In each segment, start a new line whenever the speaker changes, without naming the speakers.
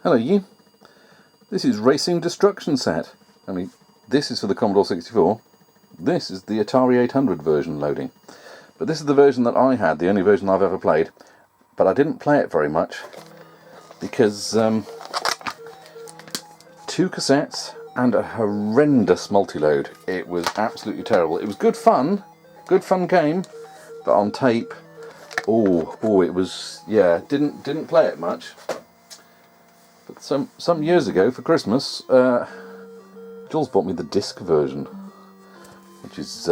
Hello you, this is Racing Destruction Set. I mean, this is for the Commodore 64, this is the Atari 800 version loading. But this is the version that I had, the only version I've ever played, but I didn't play it very much because 2 cassettes and a horrendous multi-load. It was absolutely terrible. It was good fun game, but on tape, it was, yeah, didn't play it much. But some years ago for Christmas, Jules bought me the disc version, which is,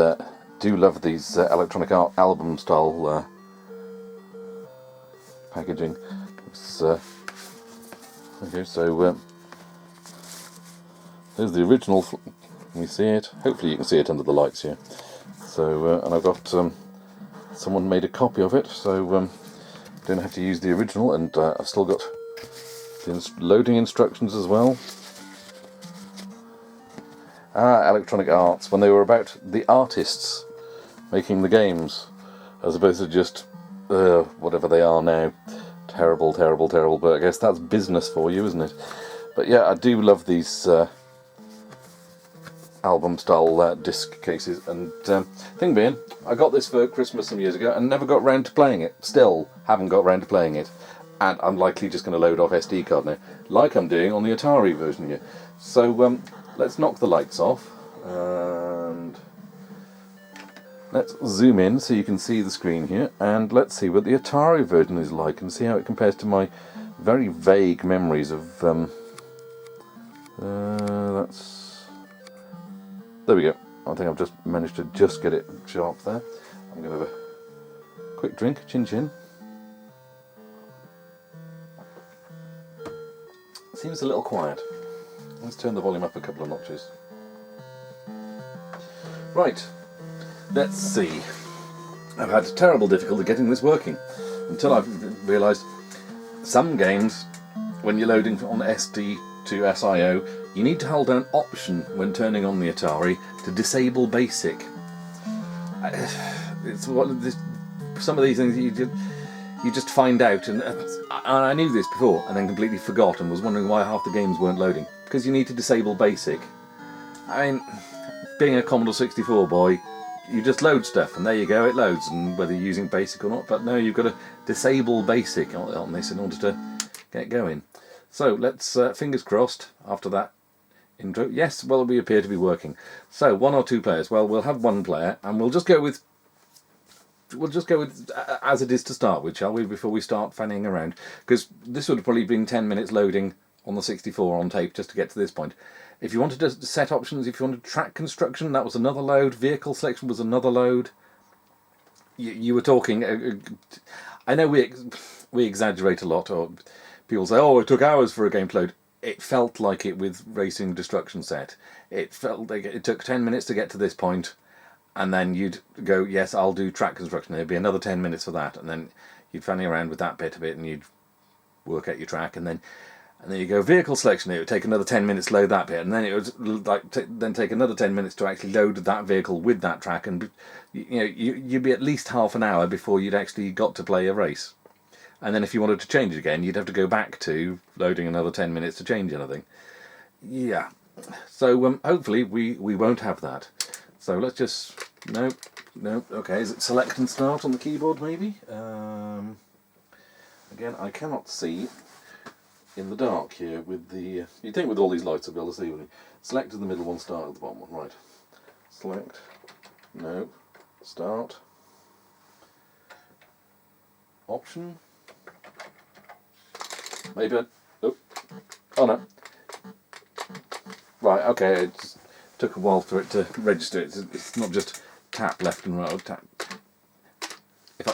do love these electronic art album style packaging. It's, okay, so there's the original. Can you see it? Hopefully you can see it under the lights here. So, and I've got someone made a copy of it, so don't have to use the original, and I've still got the loading instructions as well. Electronic Arts, when they were about the artists making the games, as opposed to just whatever they are now. Terrible, but I guess that's business for you, isn't it? But yeah, I do love these album style disc cases, and thing being, I got this for Christmas some years ago and never got round to playing it. Still haven't got round to playing it, and I'm likely just going to load off SD card now, like I'm doing on the Atari version here. So let's knock the lights off and let's zoom in so you can see the screen here, and let's see what the Atari version is like and see how it compares to my very vague memories of there we go. I think I've just managed to get it sharp there. I'm going to have a quick drink, chin chin. Seems a little quiet. Let's turn the volume up a couple of notches. Right, let's see. I've had terrible difficulty getting this working until I've realised some games, when you're loading on SD to SIO, you need to hold down Option when turning on the Atari to disable BASIC. It's some of these things you just find out, and I knew this before and then completely forgot and was wondering why half the games weren't loading. Because you need to disable BASIC. I mean, being a Commodore 64 boy, you just load stuff and there you go, it loads, and whether you're using BASIC or not, but no, you've got to disable BASIC on this in order to get going. So let's, fingers crossed, after that intro. Yes, well, we appear to be working. So 1 or 2 players. Well, we'll have 1 player, and we'll just go with as it is to start with, shall we? Before we start fanning around, because this would have probably been 10 minutes loading on the 64 on tape just to get to this point. If you wanted to set options, if you wanted track construction, that was another load. Vehicle selection was another load. You were talking. I know we exaggerate a lot, or people say, "Oh, it took hours for a game to load." It felt like it with Racing Destruction Set. It felt like it took 10 minutes to get to this point, and then you'd go, yes, I'll do track construction. There'd be another 10 minutes for that, and then you'd fanny around with that bit of it, and you'd work out your track, and then you go vehicle selection. It would take another 10 minutes to load that bit, and then it would then take another 10 minutes to actually load that vehicle with that track, and you'd be at least half an hour before you'd actually got to play a race. And then if you wanted to change it again, you'd have to go back to loading another 10 minutes to change anything. Yeah. So hopefully we won't have that. So let's just... No. Okay, is it select and start on the keyboard maybe? Again, I cannot see in the dark here with the... you'd think with all these lights I'd be able to see, wouldn't you? Select is the middle one, start is the bottom one. Right. Select. No. Start. Option. Maybe oh no. Right, okay, it took a while for it to register. It's not just tap left and right, tap. You've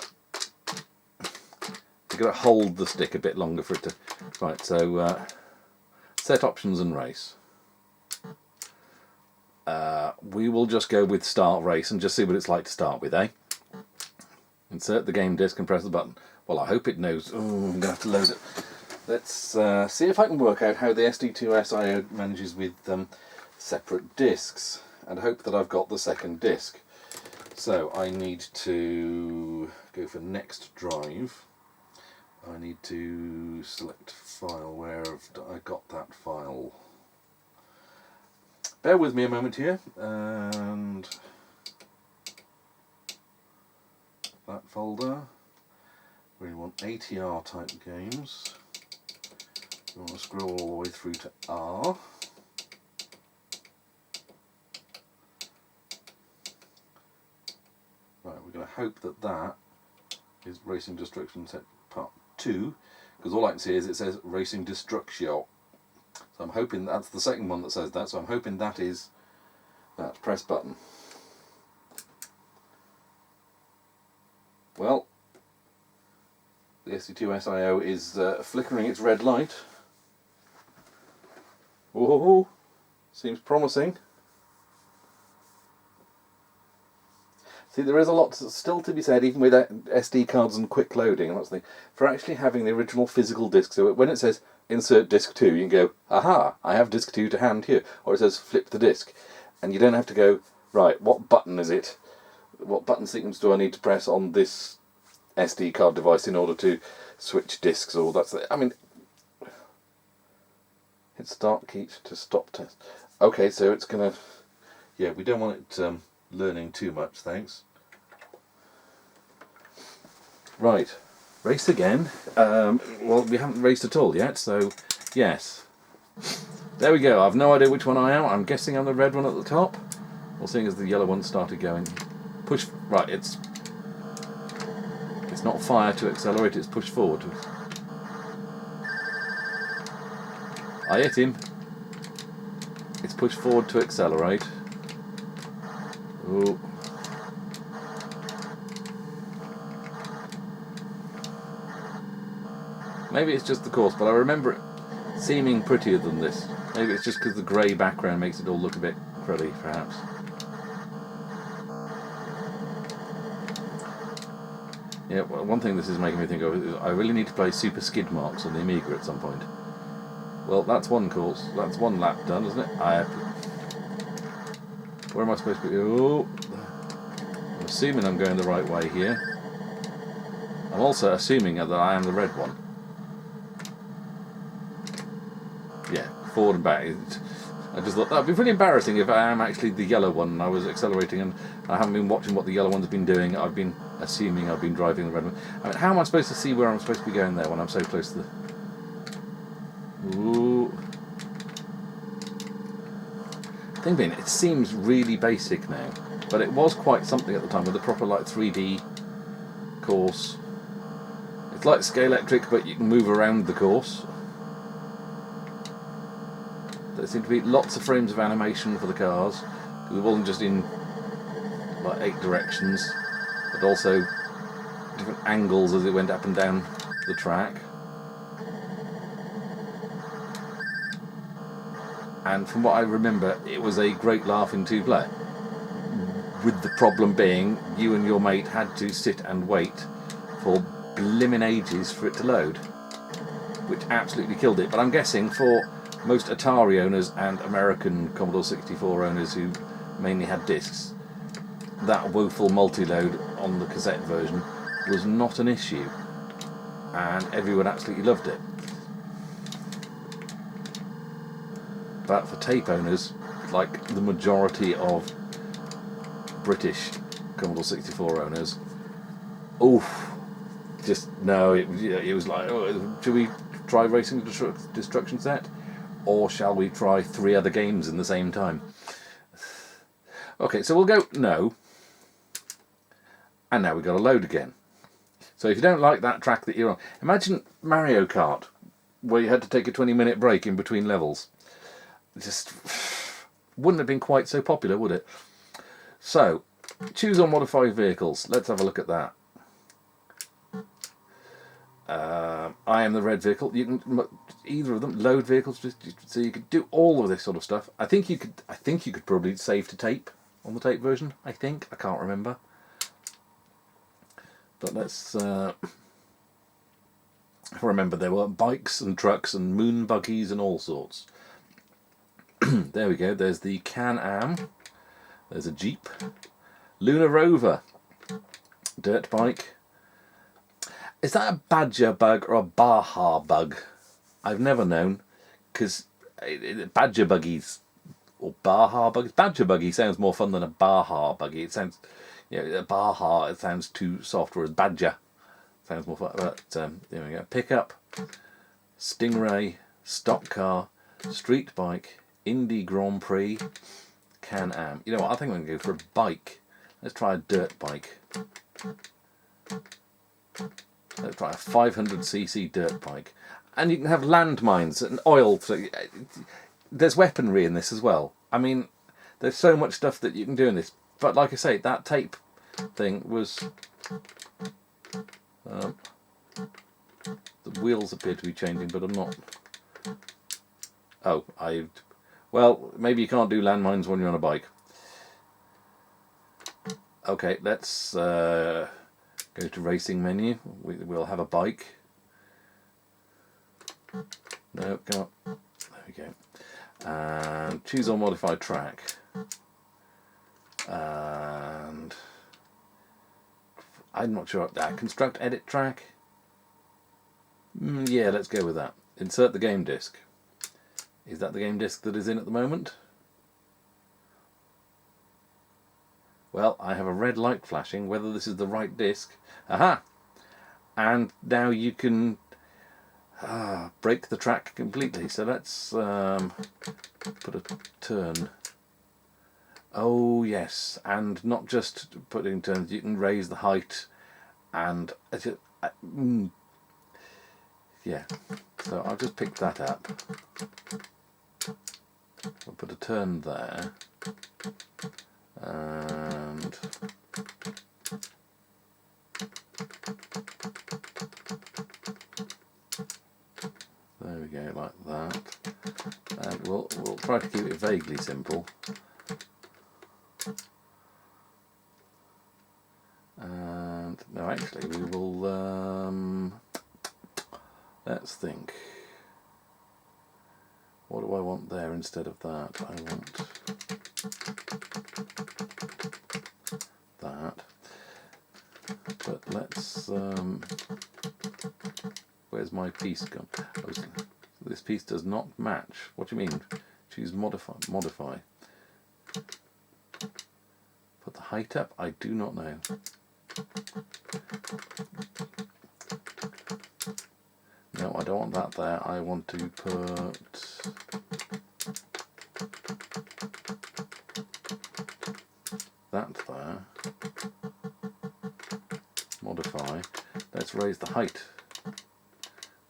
got to hold the stick a bit longer for it to... Right, so set options and race. We will just go with start race and just see what it's like to start with, eh? Insert the game disc and press the button. Well, I hope it knows. Oh, I'm going to have to load it. Let's see if I can work out how the SD2SIO manages with separate discs, and hope that I've got the second disc. So I need to go for next drive, I need to select file. Where have I got that file? Bear with me a moment here, and that folder. We want ATR type games. We want to scroll all the way through to R. Right, we're going to hope that that is Racing Destruction Set Part 2, because all I can see is it says Racing Destruction. So I'm hoping that's the second one that says that, so I'm hoping that is that press button. Well, the SC2SIO is flickering its red light. Whoa, seems promising. See, there is a lot still to be said, even with SD cards and quick loading and that sort of thing, for actually having the original physical disc. So when it says insert disc 2, you can go, aha, I have disc 2 to hand here. Or it says flip the disc. And you don't have to go, right, what button is it? What button sequence do I need to press on this SD card device in order to switch discs? Or that's I mean, hit start key to stop test. Okay, so it's gonna, yeah, we don't want it learning too much, thanks. Right, race again. Well, we haven't raced at all yet, so yes. There we go. I've no idea which one I am. I'm guessing I'm the red one at the top. Well, seeing as the yellow one started going. Push, right, it's not fire to accelerate, it's push forward. I hit him. It's push forward to accelerate. Ooh. Maybe it's just the course, but I remember it seeming prettier than this. Maybe it's just because the grey background makes it all look a bit cruddy, perhaps. Yeah, well, one thing this is making me think of is I really need to play Super Skid Marks on the Amiga at some point. Well, that's one course. That's one lap done, isn't it? Where am I supposed to be? Oh, I'm assuming I'm going the right way here. I'm also assuming that I am the red one. Yeah, forward and back. I just thought that would be pretty embarrassing if I am actually the yellow one and I was accelerating and I haven't been watching what the yellow one's been doing. I've been assuming I've been driving the red one. I mean, how am I supposed to see where I'm supposed to be going there when I'm so close to the... Ooh. Thing being, it seems really basic now, but it was quite something at the time with a proper like 3D course. It's like Scalextric, but you can move around the course. There seemed to be lots of frames of animation for the cars, because it wasn't just in like 8 directions, but also different angles as it went up and down the track. And from what I remember, it was a great laugh in 2-player. With the problem being, you and your mate had to sit and wait for blimmin' ages for it to load, which absolutely killed it. But I'm guessing for most Atari owners and American Commodore 64 owners who mainly had discs, that woeful multi-load on the cassette version was not an issue, and everyone absolutely loved it. But for tape owners, like the majority of British Commodore 64 owners, oof, just no, it was like, oh, should we try Racing Destruction Set? Or shall we try 3 other games in the same time? Okay, so we'll go no. And now we've got to load again. So if you don't like that track that you're on, imagine Mario Kart, where you had to take a 20-minute break in between levels. Just wouldn't have been quite so popular, would it? So, choose or modify vehicles. Let's have a look at that. I am the red vehicle. You can either of them load vehicles, so you could do all of this sort of stuff. I think you could probably save to tape on the tape version. I can't remember. But let's remember there were bikes and trucks and moon buggies and all sorts. There we go. There's the Can-Am. There's a Jeep. Lunar Rover. Dirt bike. Is that a badger bug or a Baja bug? I've never known, because badger buggies or Baja buggies. Badger buggy sounds more fun than a Baja buggy. It sounds, a Baja, it sounds too soft, whereas badger sounds more fun. But there we go. Pickup, Stingray, stock car, street bike, Indy Grand Prix, Can-Am. You know what? I think I'm going to go for a bike. Let's try a dirt bike. Let's try a 500cc dirt bike. And you can have landmines and oil. So there's weaponry in this as well. I mean, there's so much stuff that you can do in this. But like I say, that tape thing was... the wheels appear to be changing, but I'm not... Oh, well, maybe you can't do landmines when you're on a bike. Okay, let's go to racing menu. We'll have a bike. No, come on. There we go. And choose or modify track. And I'm not sure. Construct edit track. Yeah, let's go with that. Insert the game disc. Is that the game disc that is in at the moment? Well, I have a red light flashing, whether this is the right disc. Aha! And now you can break the track completely. So let's put a turn. Oh yes, and not just putting turns, you can raise the height and... yeah, so I'll just pick that up. I'll put a turn there, and there we go, like that. And we'll try to keep it vaguely simple. And no, actually, we will. Let's think. What do I want there instead of that? I want that. But let's... where's my piece gone? This piece does not match. What do you mean? Choose modify. Modify. Put the height up? I do not know. No, I don't want that there. I want to put... that there. Modify. Let's raise the height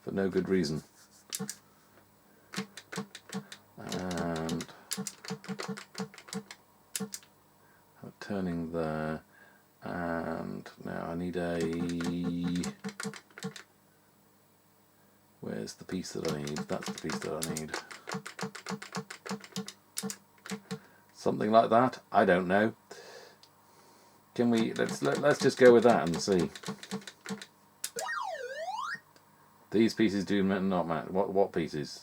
for no good reason. And turning there. And now I need a... Where's the piece that I need? That's the piece that I need. Something like that? I don't know. Can we... Let's just go with that and see. These pieces do not match. What pieces?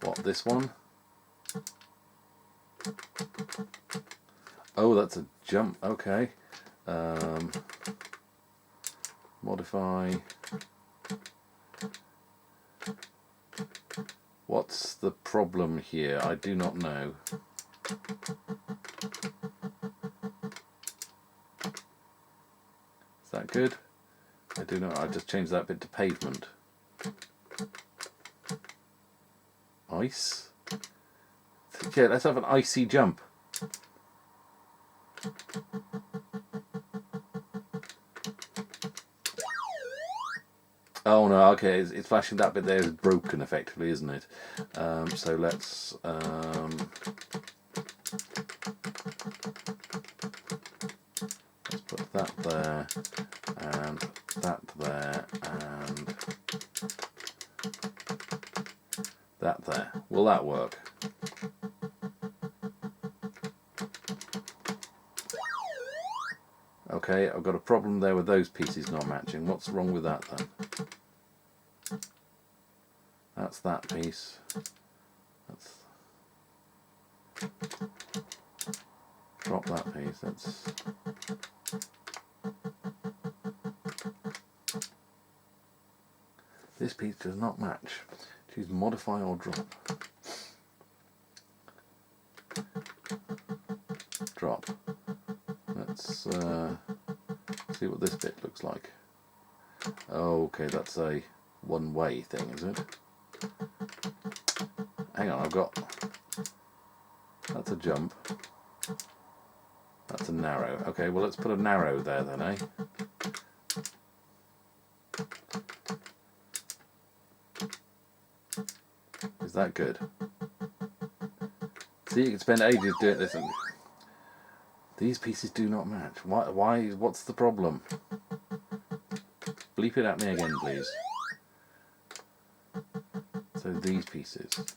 What, this one? Oh, that's a jump. Okay. Modify. What's the problem here? I do not know. Is that good? I do not. I just changed that bit to pavement. Ice? Yeah, let's have an icy jump. Oh no, okay, it's flashing that bit there is broken effectively, isn't it? So let's put that there, and that there, and that there. Will that work? Okay, I've got a problem there with those pieces not matching. What's wrong with that then? That's that piece. That's... drop that piece. That's... This piece does not match. Choose modify or drop. Drop. Let's see what this bit looks like. Okay, that's a one-way thing, is it? Hang on, I've got... That's a jump. That's a narrow. Okay, well let's put a narrow there then, eh? Is that good? See, you can spend ages doing this and... These pieces do not match. Why? What's the problem? Bleep it at me again, please. So these pieces.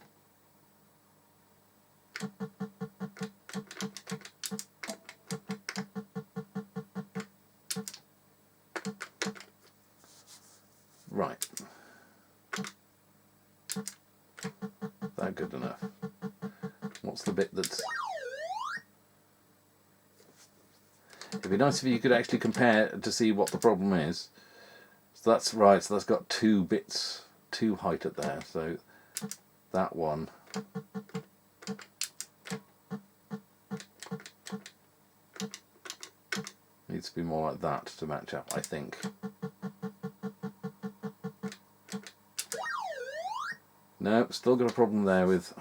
Right. That good enough? What's the bit that's... It'd be nice if you could actually compare to see what the problem is. So that's right, so that's got two bits, two height at there, so that one needs to be more like that to match up, I think. No, still got a problem there with...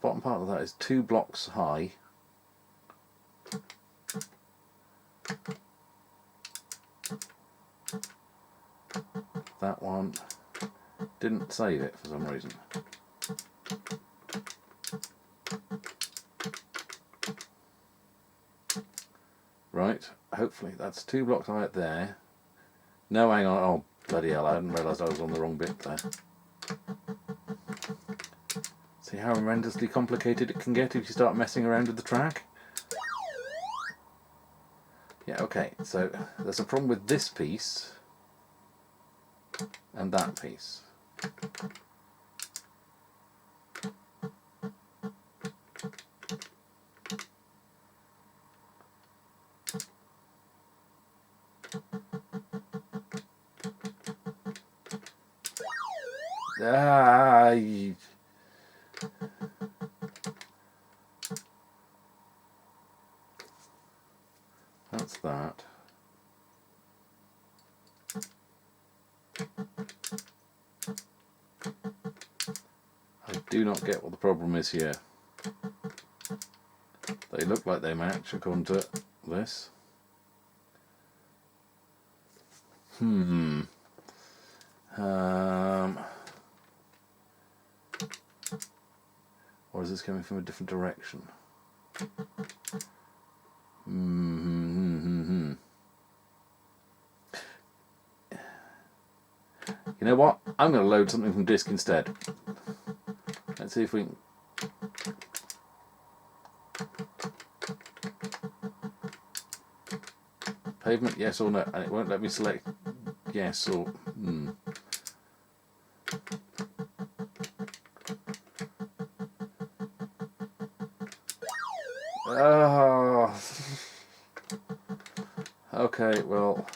Bottom part of that is 2 blocks high. That one didn't save it for some reason. Right, hopefully that's 2 blocks high at there. No, hang on, oh bloody hell, I hadn't realised I was on the wrong bit there. See how horrendously complicated it can get if you start messing around with the track? Yeah, okay, so there's a problem with this piece and that piece. That's that. I do not get what the problem is here. They look like they match according to this. Or is this coming from a different direction? You know what? I'm going to load something from disk instead. Let's see if we can... Pavement, yes or no? And it won't let me select yes or... Oh. Okay, well...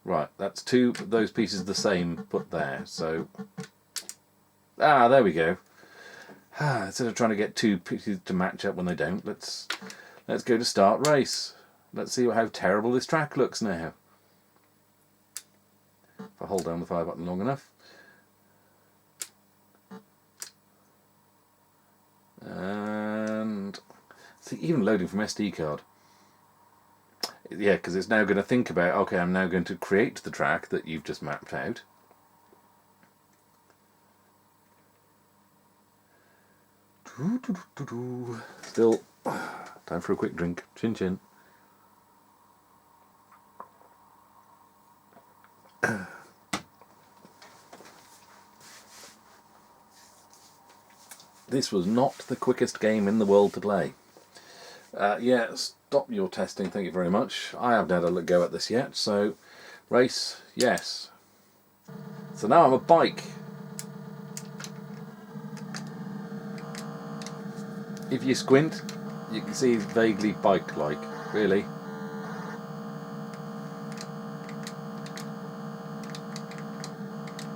Right, that's 2 of those pieces the same put there, so... there we go. Instead of trying to get 2 pieces to match up when they don't, let's go to start race. Let's see how terrible this track looks now. If I hold down the fire button long enough. And see, even loading from SD card. Yeah, because it's now going to think about, okay, I'm now going to create the track that you've just mapped out. Still, time for a quick drink. Chin chin. This was not the quickest game in the world to play. Yeah, stop your testing, thank you very much. I haven't had a go at this yet, so race, yes. So now I'm a bike. If you squint, you can see it's vaguely bike-like, really.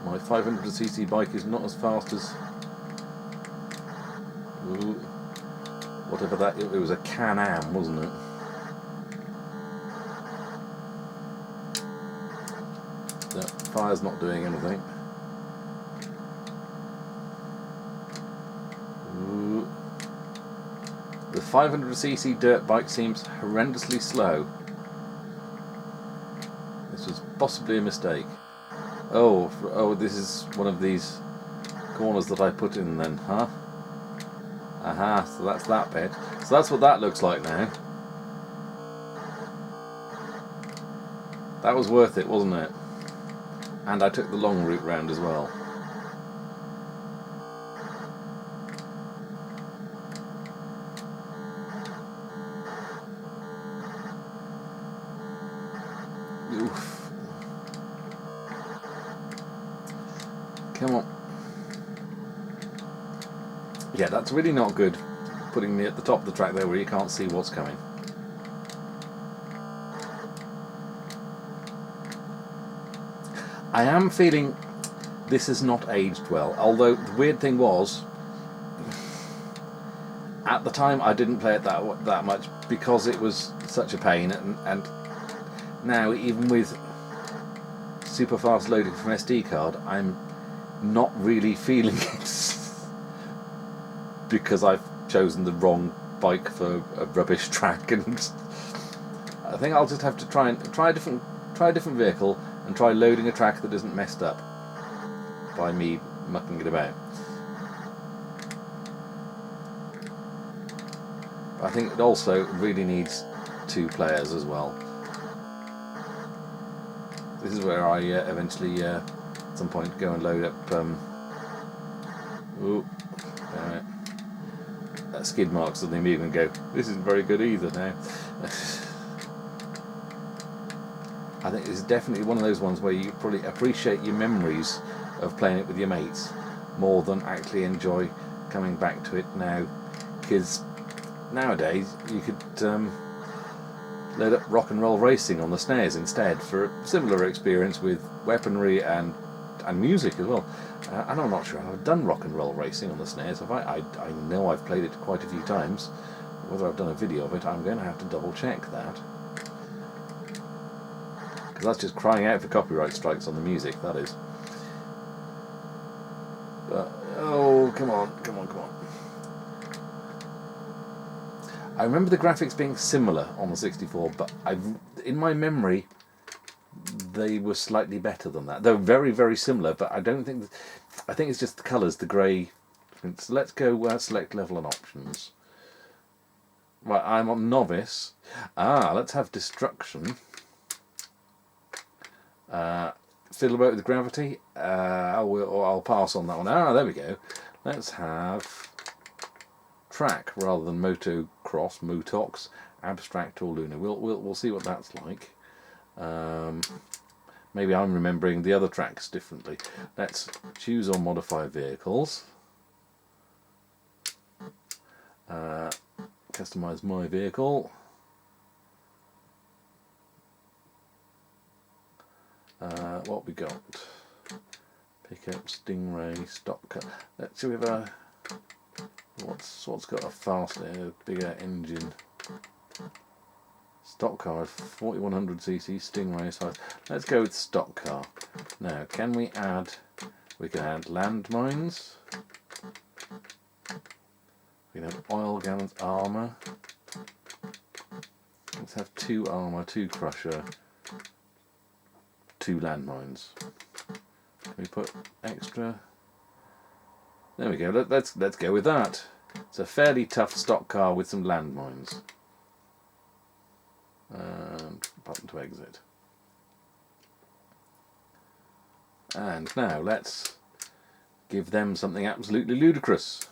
My 500cc bike is not as fast as... Ooh, whatever that... It was a Can-Am, wasn't it? The fire's not doing anything. Ooh. The 500cc dirt bike seems horrendously slow. This was possibly a mistake. Oh, this is one of these corners that I put in then, huh? Aha, so that's that bit. So that's what that looks like now. That was worth it, wasn't it? And I took the long route round as well. Oof. Come on. Yeah, that's really not good, putting me at the top of the track there where you can't see what's coming. I am feeling this has not aged well, although the weird thing was, at the time I didn't play it that much because it was such a pain, and now even with super fast loading from SD card, I'm not really feeling it because I've chosen the wrong bike for a rubbish track, and I think I'll just have to try a different vehicle and try loading a track that isn't messed up by me mucking it about. I think it also really needs 2 players as well. This is where I eventually at some point go and load up ooh, damn it. Skid marks on the Amiga and go, this isn't very good either now. I think it's definitely one of those ones where you probably appreciate your memories of playing it with your mates more than actually enjoy coming back to it now, because nowadays you could load up Rock and Roll Racing on the SNES instead for a similar experience with weaponry and music as well. And I'm not sure I've done Rock and Roll Racing on the SNES. I know I've played it quite a few times. Whether I've done a video of it, I'm going to have to double check that. Because that's just crying out for copyright strikes on the music, that is. But, oh, come on. I remember the graphics being similar on the 64, but in my memory, they were slightly better than that. They're very, very similar, but I don't think... I think it's just the colours, the grey. So let's go select level and options. Right, I'm on novice. Let's have destruction. Fiddle about with gravity. I'll pass on that one. There we go. Let's have track rather than motocross, motox, abstract or lunar. We'll see what that's like. Maybe I'm remembering the other tracks differently. Let's choose or modify vehicles. Customize my vehicle. What we got? Pickup, Stingray, stock car. Let's see if what's got a faster, bigger engine. Stock car is 4100cc, Stingray size. Let's go with stock car. Now, can we add? We can add landmines. We can have oil gallons, armour. Let's have 2 armour, 2 crusher, 2 landmines. Can we put extra? There we go. Let's go with that. It's a fairly tough stock car with some landmines. And button to exit. And now let's give them something absolutely ludicrous.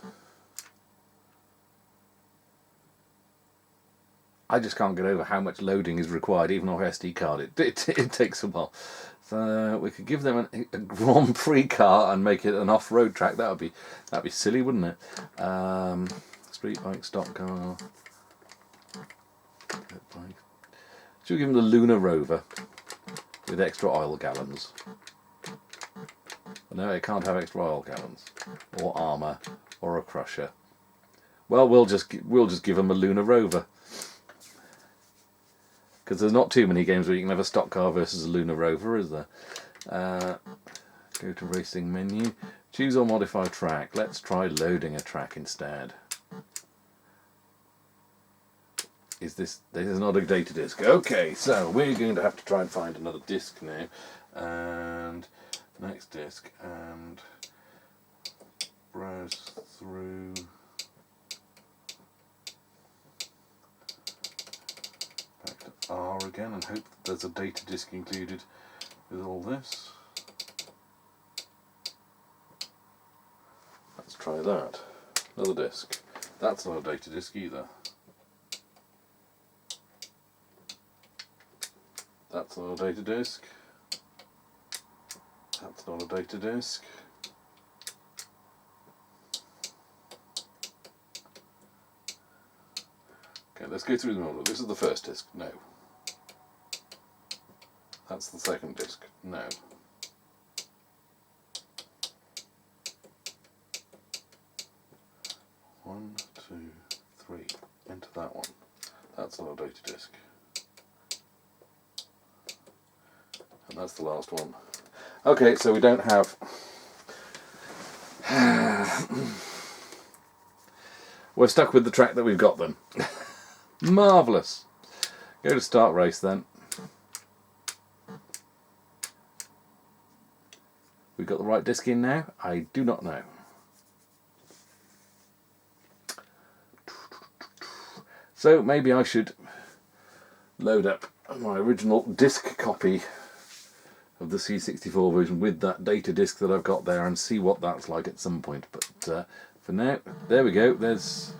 I just can't get over how much loading is required, even off SD card. It takes a while. So we could give them a Grand Prix car and make it an off-road track. That'd be silly, wouldn't it? Let's Street bike, stock car. Bike. Should we give him the Lunar Rover with extra oil gallons? No, it can't have extra oil gallons, or armour, or a crusher. Well, we'll just give him a Lunar Rover, because there's not too many games where you can have a stock car versus a Lunar Rover, is there? Go to racing menu, choose or modify track. Let's try loading a track instead. This is not a data disc. Okay, so we're going to have to try and find another disc now, and next disc, and browse through. Back to R again, and hope that there's a data disc included with all this. Let's try that. Another disc. That's not a data disc either. That's not a data disc. That's not a data disc. Okay, let's go through them all. This is the first disc. No. That's the second disc. No. One, two, three. Enter that one. That's not a data disc. And that's the last one. Okay, so we don't have... We're stuck with the track that we've got then. Marvellous. Go to start race then. We've got the right disc in now? I do not know. So maybe I should load up my original disc copy of the C64 version with that data disc that I've got there and see what that's like at some point. But for now, there we go. There's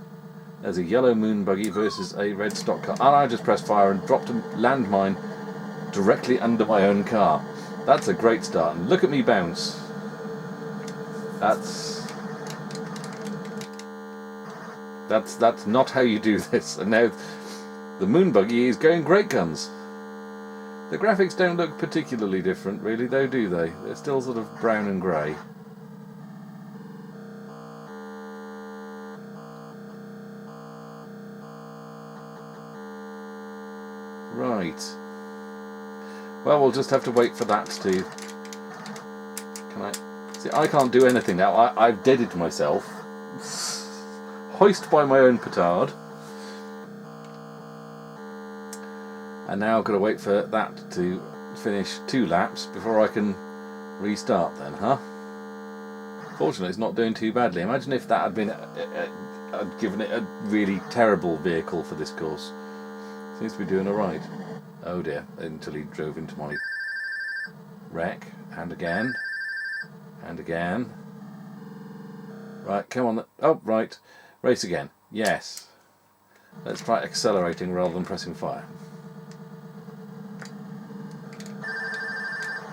a yellow moon buggy versus a red stock car. And I just pressed fire and dropped a landmine directly under my own car. That's a great start. And look at me bounce. That's not how you do this. And now the moon buggy is going great guns. The graphics don't look particularly different, really, though, do they? They're still sort of brown and grey. Right. Well, we'll just have to wait for that to... Can I... See, I can't do anything now. I've deaded myself. Hoist by my own petard. And now I've got to wait for that to finish 2 laps before I can restart then, huh? Fortunately, it's not doing too badly. Imagine if that had been... I'd given it a really terrible vehicle for this course. Seems to be doing alright. Oh dear, until he drove into my wreck. And again. And again. Right, come on. Oh, right. Race again. Yes. Let's try accelerating rather than pressing fire.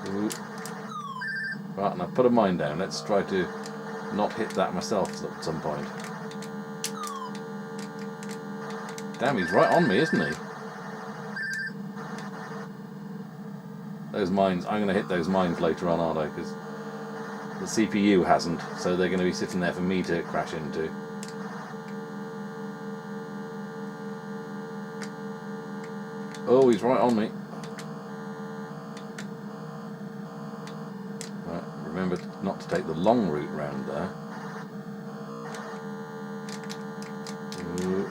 Ooh. Right, and I've put a mine down. Let's try to not hit that myself at some point. Damn, he's right on me, isn't he? Those mines, I'm going to hit those mines later on, aren't I? Because the CPU hasn't, so they're going to be sitting there for me to crash into. Oh, he's right on me. Right, remember not to take the long route round there. Ooh.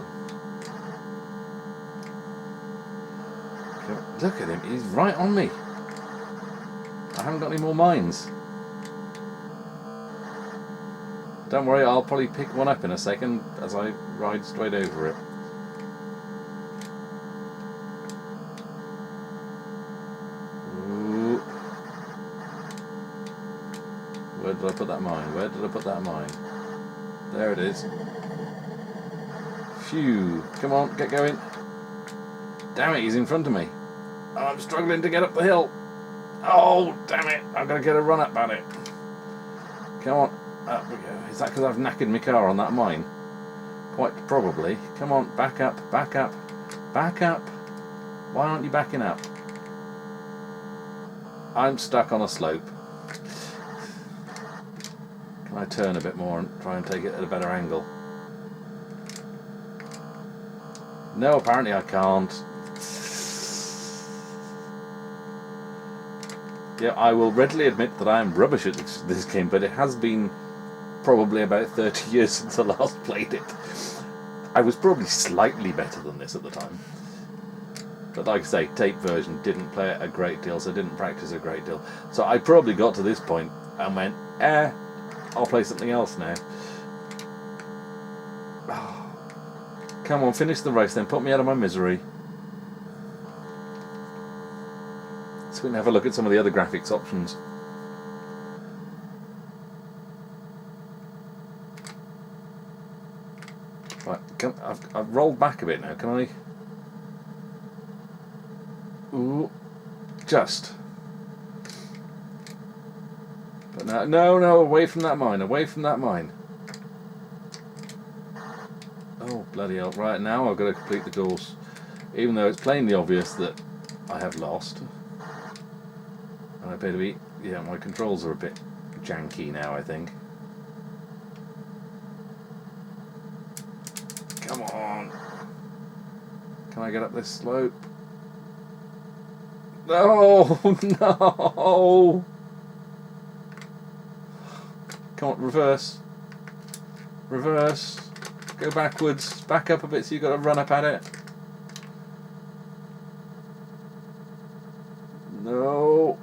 Look at him, he's right on me. I haven't got any more mines. Don't worry, I'll probably pick one up in a second as I ride straight over it. Ooh. Where did I put that mine? Where did I put that mine? There it is. Phew. Come on, get going. Damn it, he's in front of me. I'm struggling to get up the hill. Oh, damn it. I've got to get a run up at it. Come on. Up we go. Is that because I've knackered my car on that mine? Quite probably. Come on, back up, back up, back up. Why aren't you backing up? I'm stuck on a slope. Can I turn a bit more and try and take it at a better angle? No, apparently I can't. Yeah, I will readily admit that I am rubbish at this game, but it has been probably about 30 years since I last played it. I was probably slightly better than this at the time. But like I say, tape version, didn't play it a great deal, so didn't practice a great deal. So I probably got to this point and went, I'll play something else now. Come on, finish the race then, put me out of my misery. So we can have a look at some of the other graphics options. Right, I've rolled back a bit now, can I? Ooh, just. But no, away from that mine, away from that mine. Oh, bloody hell. Right, now I've got to complete the course. Even though it's plainly obvious that I have lost. And I appear to be, yeah, my controls are a bit janky now, I think. Come on. Can I get up this slope? No, no. Come on, reverse. Reverse. Go backwards. Back up a bit so you've got to run up at it. No.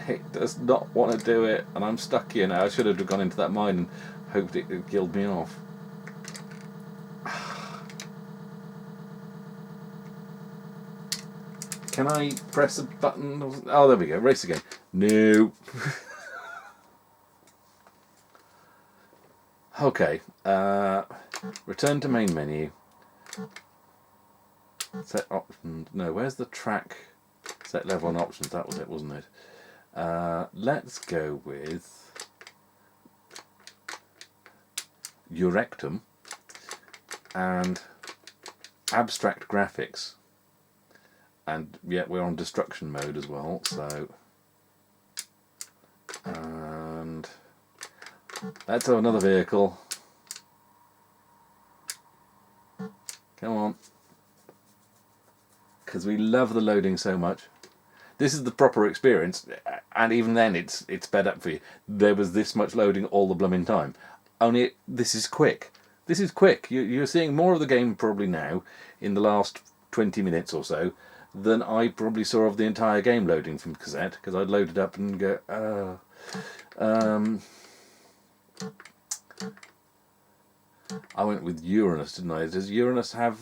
It does not want to do it, and I'm stuck here now. I should have gone into that mine and hoped it would kill me off. Can I press a button? Oh, there we go. Race again. No. Okay. Return to main menu. Set options. No, where's the track? Set level and options. That was it, wasn't it? Let's go with Eurectum and abstract graphics. And yet we're on destruction mode as well, so. And let's have another vehicle. Come on. Because we love the loading so much. This is the proper experience, and even then it's sped up for you. There was this much loading all the blooming time. Only this is quick. This is quick. You're seeing more of the game probably now, in the last 20 minutes or so, than I probably saw of the entire game loading from cassette, because I'd load it up and go, I went with Uranus, didn't I? Does Uranus have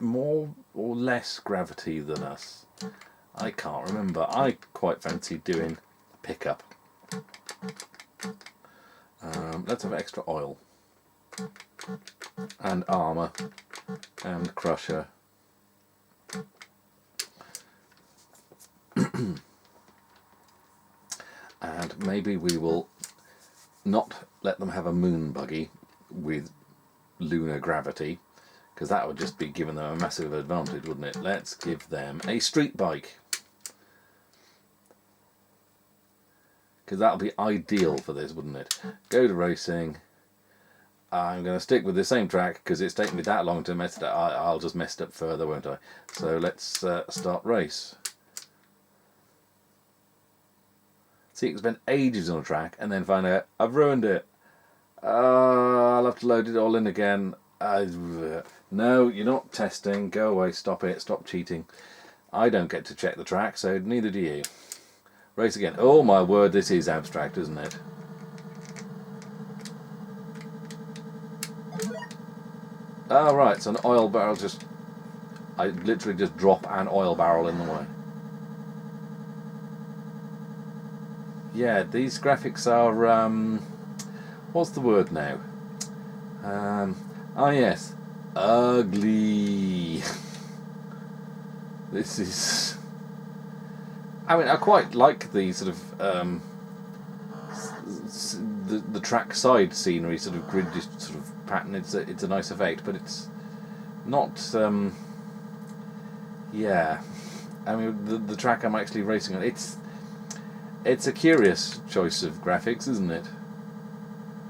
more or less gravity than us? I can't remember. I quite fancy doing pickup. Let's have extra oil. And armour. And crusher. And maybe we will not let them have a moon buggy with lunar gravity, because that would just be giving them a massive advantage, wouldn't it? Let's give them a street bike, because that'll be ideal for this, wouldn't it? Go to racing. I'm going to stick with the same track because it's taken me that long to mess it up. I'll just mess it up further, won't I? So let's start race. See, you can spend ages on a track and then find out I've ruined it. I'll have to load it all in again. No, you're not testing. Go away. Stop it. Stop cheating. I don't get to check the track, so neither do you. Race again. Oh my word, this is abstract, isn't it? Oh right, so an oil barrel just... I literally just drop an oil barrel in the way. Yeah, these graphics are... what's the word now? Oh yes, ugly. This is... I mean, I quite like the sort of the track side scenery sort of grid sort of pattern. It's a nice effect, but it's not. Yeah, I mean the track I'm actually racing on. It's a curious choice of graphics, isn't it?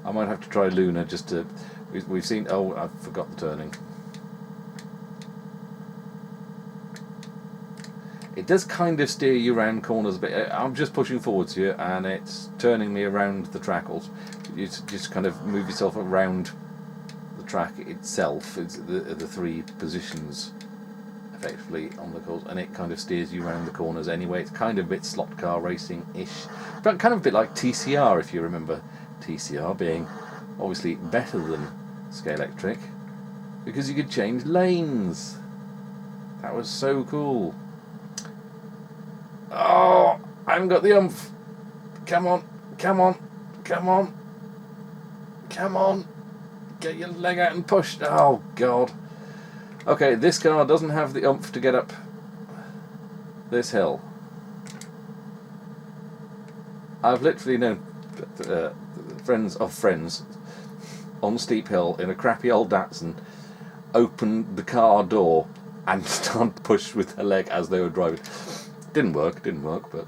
I might have to try Luna just to. We've seen. Oh, I forgot the turning. It does kind of steer you around corners a bit. I'm just pushing forwards here, and it's turning me around the track. You just kind of move yourself around the track itself. It's the three positions, effectively, on the course, and it kind of steers you around the corners anyway. It's kind of a bit slot car racing-ish, but kind of a bit like TCR, if you remember TCR being obviously better than Scalextric, because you could change lanes. That was so cool. Oh, I haven't got the oomph. Come on, come on, come on, come on. Get your leg out and push. Oh, God. Okay, this car doesn't have the oomph to get up this hill. I've literally known friends of friends on Steep Hill in a crappy old Datsun open the car door and start to push with their leg as they were driving. Didn't work, but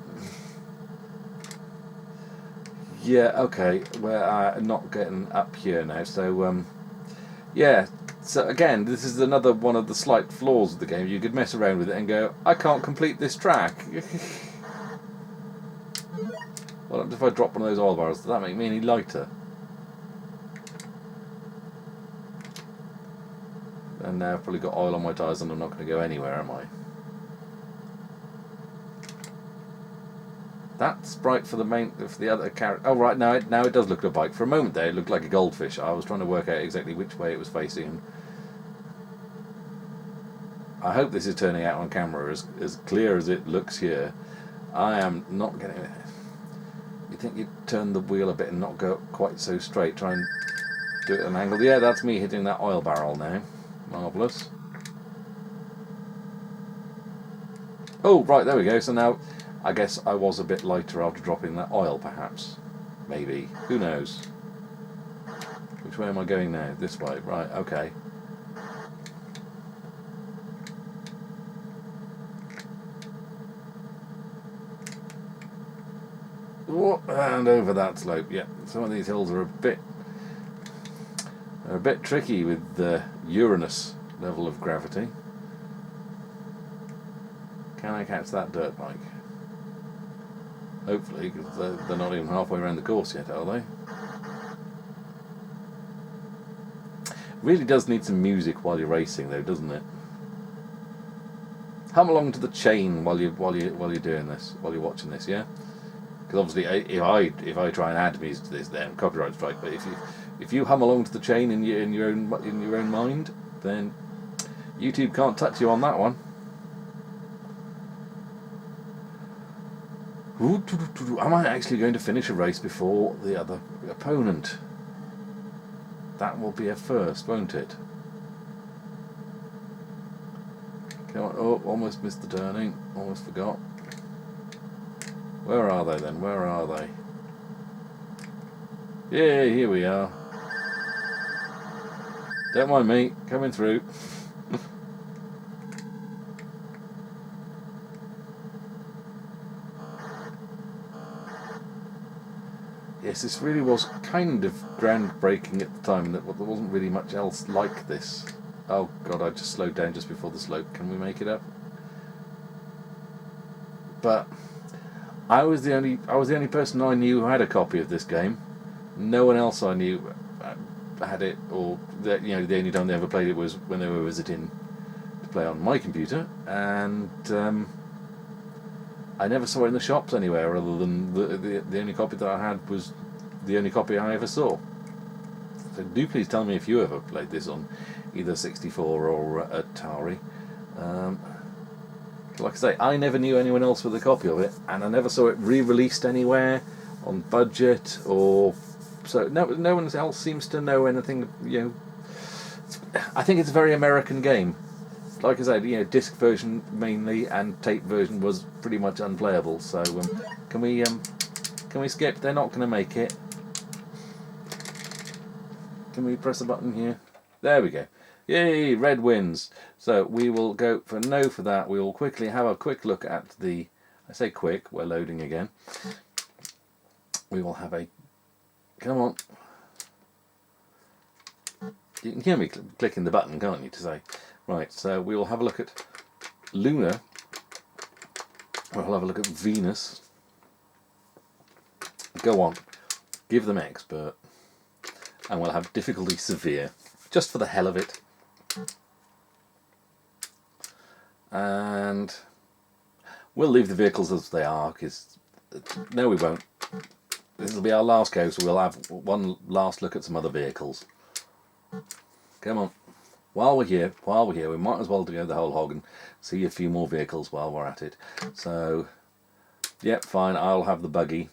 yeah, okay, we're not getting up here now, so yeah, so again, this is another one of the slight flaws of the game. You could mess around with it and go, I can't complete this track. What if I drop one of those oil barrels? Does that make me any lighter? And now I've probably got oil on my tyres and I'm not going to go anywhere, am I? That sprite for the other character. Oh right, now it does look like a bike. For a moment there, it looked like a goldfish. I was trying to work out exactly which way it was facing. I hope this is turning out on camera as clear as it looks here. I am not getting it. You think you'd turn the wheel a bit and not go quite so straight? Try and do it at an angle. Yeah, that's me hitting that oil barrel now. Marvellous. Oh right, there we go. So now. I guess I was a bit lighter after dropping that oil, perhaps. Maybe. Who knows? Which way am I going now? This way. Right, okay. And over that slope. Yeah, some of these hills are a bit tricky with the Uranus level of gravity. Can I catch that dirt bike? Hopefully, because they're not even halfway around the course yet, are they? Really does need some music while you're racing, though, doesn't it? Hum along to the chain while you're doing this, while you're watching this, yeah. Because obviously, if I try and add music to this, then copyright strike. But if you hum along to the chain in your own mind, then YouTube can't touch you on that one. Am I actually going to finish a race before the other opponent? That will be a first, won't it? Come on. Oh, almost missed the turning. Almost forgot. Where are they then? Where are they? Yeah, here we are. Don't mind me, coming through. Yes, this really was kind of groundbreaking at the time. That there wasn't really much else like this. Oh God, I just slowed down just before the slope. Can we make it up? But I was the only person I knew who had a copy of this game. No one else I knew had it, or that, you know, the only time they ever played it was when they were visiting to play on my computer, and I never saw it in the shops anywhere other than the only copy that I had was the only copy I ever saw. So do please tell me if you ever played this on either 64 or Atari. Like I say, I never knew anyone else with a copy of it, and I never saw it re-released anywhere on budget, or so no one else seems to know anything. You know, I think it's a very American game. Like I said, you know, disc version mainly, and tape version was pretty much unplayable. So can we Can we skip? They're not going to make it. Can we press a button here? There we go. Yay, red wins. So we will go for no for that. We will quickly have a quick look at the... I say quick, we're loading again. We will have a... Come on. You can hear me clicking the button, can't you, to say? Right, so we will have a look at Luna. We'll have a look at Venus. Go on. Give them expert. And we'll have difficulty severe. Just for the hell of it. And we'll leave the vehicles as they are, because... No, we won't. This will be our last go, so we'll have one last look at some other vehicles. Come on. While we're here, we might as well go the whole hog and see a few more vehicles while we're at it. So, yep, fine, I'll have the buggy.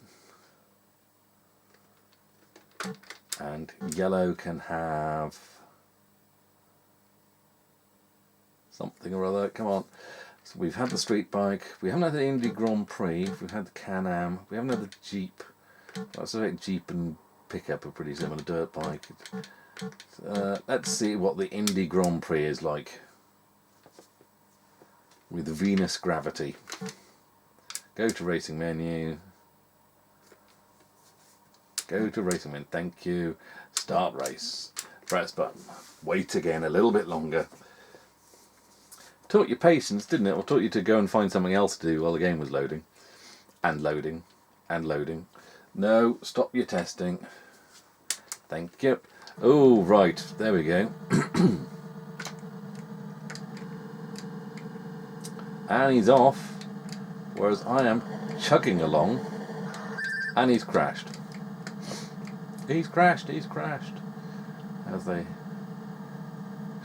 And yellow can have something or other. Come on. So we've had the street bike. We haven't had the Indy Grand Prix. We've had the Can-Am. We haven't had the Jeep. That's a Jeep and pickup are pretty similar. Dirt bike. Let's see what the Indy Grand Prix is like with Venus Gravity. Go to racing menu. Go to racing menu. Thank you. Start race. Press button. Wait again a little bit longer. Taught you patience, didn't it? Or taught you to go and find something else to do while the game was loading. And loading. And loading. No, stop your testing. Thank you. Oh, right. There we go. And he's off. Whereas I am chugging along. And he's crashed. He's crashed. As they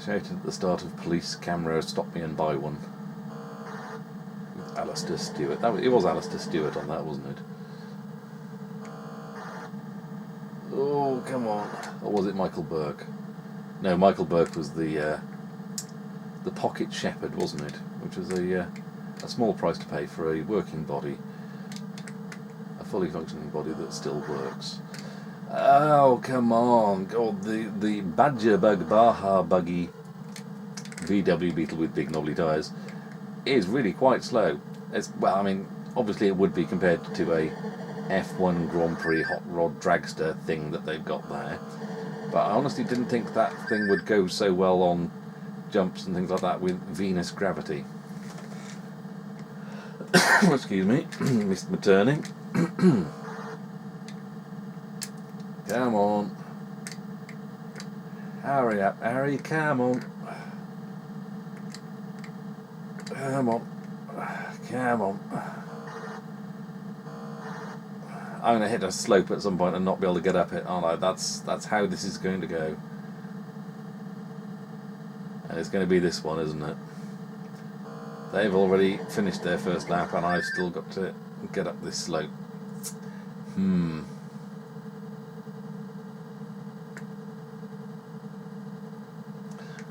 shouted at the start of Police Camera, stop me and buy one. With Alistair Stewart. It was Alistair Stewart on that, wasn't it? Oh, come on. Or was it Michael Burke? No, Michael Burke was the pocket shepherd, wasn't it? Which was a small price to pay for a working body. A fully functioning body that still works. Oh, come on. God, the Badger Bug Baja Buggy VW Beetle with big knobbly tyres is really quite slow. Well, I mean, obviously it would be compared to a F1 Grand Prix hot rod dragster thing that they've got there. But I honestly didn't think that thing would go so well on jumps and things like that with Venus Gravity. Excuse me, missed my turning. Come on. Hurry up, Harry, come on. Come on. Come on. I'm going to hit a slope at some point and not be able to get up it, aren't I? That's how this is going to go. And it's going to be this one, isn't it? They've already finished their first lap and I've still got to get up this slope.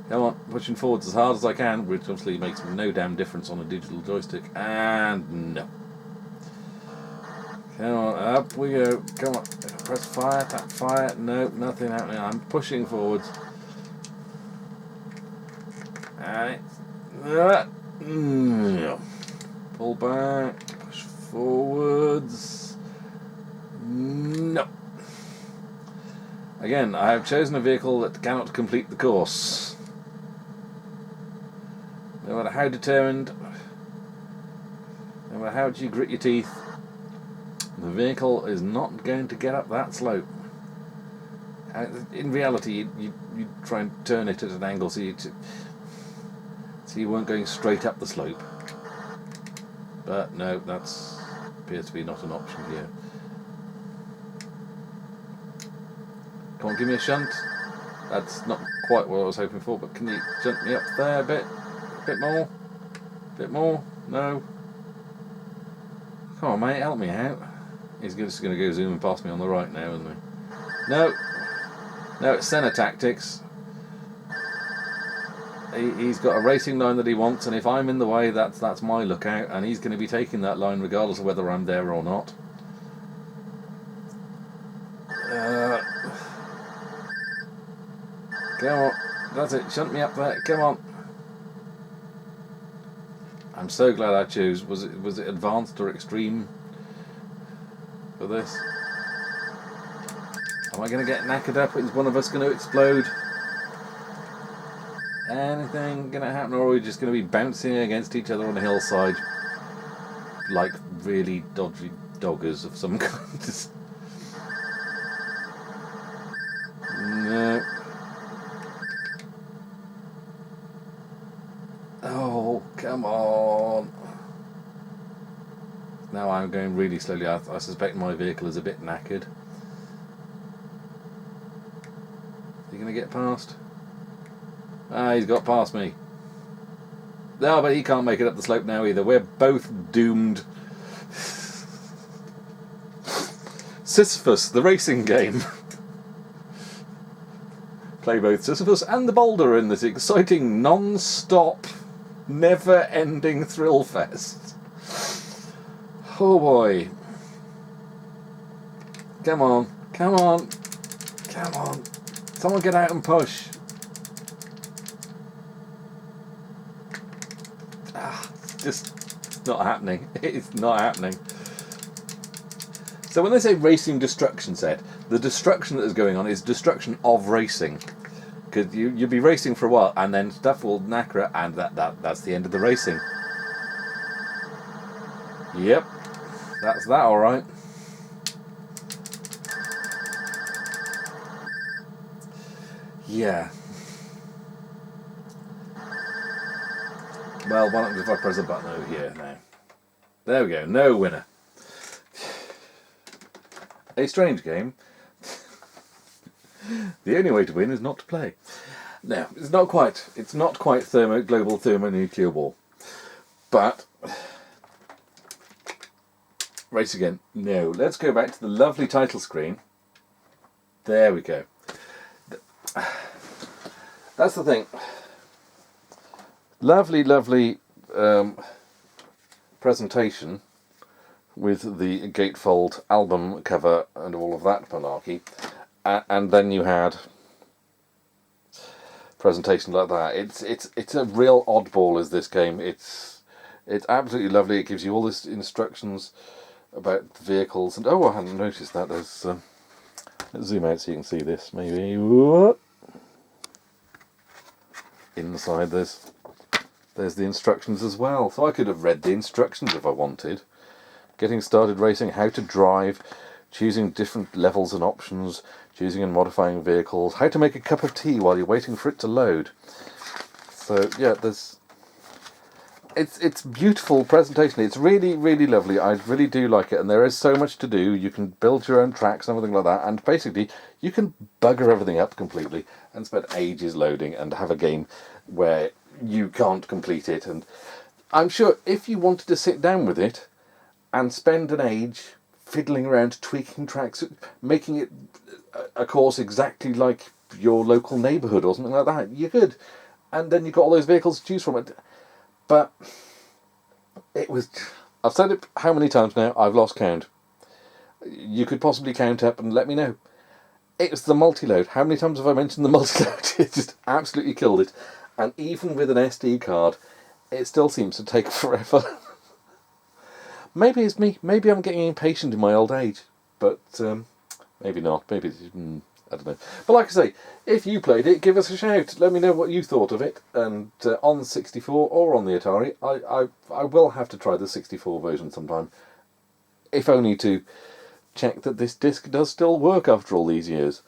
Come on, pushing forwards as hard as I can, which obviously makes no damn difference on a digital joystick. And no. Come on, up we go. Come on, press fire, tap fire. No, nothing happening. I'm pushing forwards. Alright. Pull back, push forwards. No. Again, I have chosen a vehicle that cannot complete the course. No matter how determined, no matter how much you grit your teeth, the vehicle is not going to get up that slope. In reality, you try and turn it at an angle so you weren't going straight up the slope. But no, that appears to be not an option here. Come on, give me a shunt. That's not quite what I was hoping for, but can you jump me up there a bit? A bit more? A bit more? No? Come on, mate, help me out. He's just going to go zooming past me on the right now, isn't he? No. No, it's Senna tactics. He's got a racing line that he wants, and if I'm in the way, that's my lookout, and he's going to be taking that line regardless of whether I'm there or not. Come on. That's it. Shunt me up there. Come on. I'm so glad I chose. Was it advanced or extreme for this? Am I going to get knackered up? Is one of us going to explode? Anything going to happen, or are we just going to be bouncing against each other on a hillside like really dodgy doggers of some kind? No. Oh, come on. Now I'm going really slowly. I suspect my vehicle is a bit knackered. Is he going to get past? Ah, he's got past me. No, but he can't make it up the slope now either. We're both doomed. Sisyphus, the racing game. Play both Sisyphus and the boulder in this exciting, non-stop, never-ending thrill fest. Oh boy. Come on, come on, come on. Someone get out and push. It's not happening. It's not happening. So when they say racing destruction set, the destruction that is going on is destruction of racing. Because you'll be racing for a while and then stuff will knacker it, and that's the end of the racing. Yep, that's that alright. Yeah. Well, why not if I press a button over here now? There we go, no winner. A strange game. The only way to win is not to play. No, it's not quite global thermonuclear war. But race again. No, let's go back to the lovely title screen. There we go. That's the thing. Lovely, lovely presentation with the gatefold album cover and all of that malarkey, and then you had presentation like that. It's a real oddball, is this game. It's absolutely lovely. It gives you all this instructions about the vehicles, and oh, I hadn't noticed that. There's let's zoom out so you can see this. Maybe inside there's the instructions as well. So I could have read the instructions if I wanted. Getting started racing, how to drive, choosing different levels and options, choosing and modifying vehicles, how to make a cup of tea while you're waiting for it to load. So yeah, it's beautiful presentation. It's really, really lovely. I really do like it, and there is so much to do. You can build your own tracks and everything like that, and basically you can bugger everything up completely and spend ages loading and have a game where you can't complete it. And I'm sure if you wanted to sit down with it and spend an age fiddling around, tweaking tracks, making it a course exactly like your local neighbourhood or something like that, you could. And then you've got all those vehicles to choose from. It. But it was... I've said it how many times now? I've lost count. You could possibly count up and let me know. It's the multi-load. How many times have I mentioned the multi-load? It just absolutely killed it. And even with an SD card, it still seems to take forever. Maybe it's me. Maybe I'm getting impatient in my old age. But maybe not. Maybe it's, I don't know. But like I say, if you played it, give us a shout. Let me know what you thought of it. And on the 64 or on the Atari, I will have to try the 64 version sometime. If only to check that this disc does still work after all these years.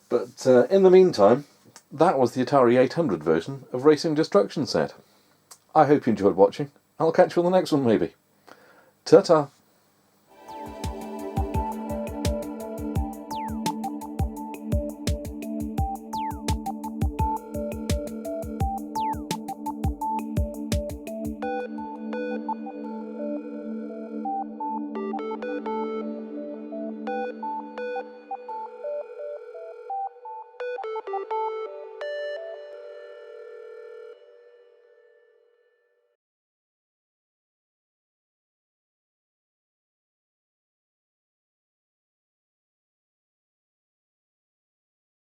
But in the meantime, that was the Atari 800 version of Racing Destruction Set. I hope you enjoyed watching. I'll catch you on the next one maybe. Ta-ta!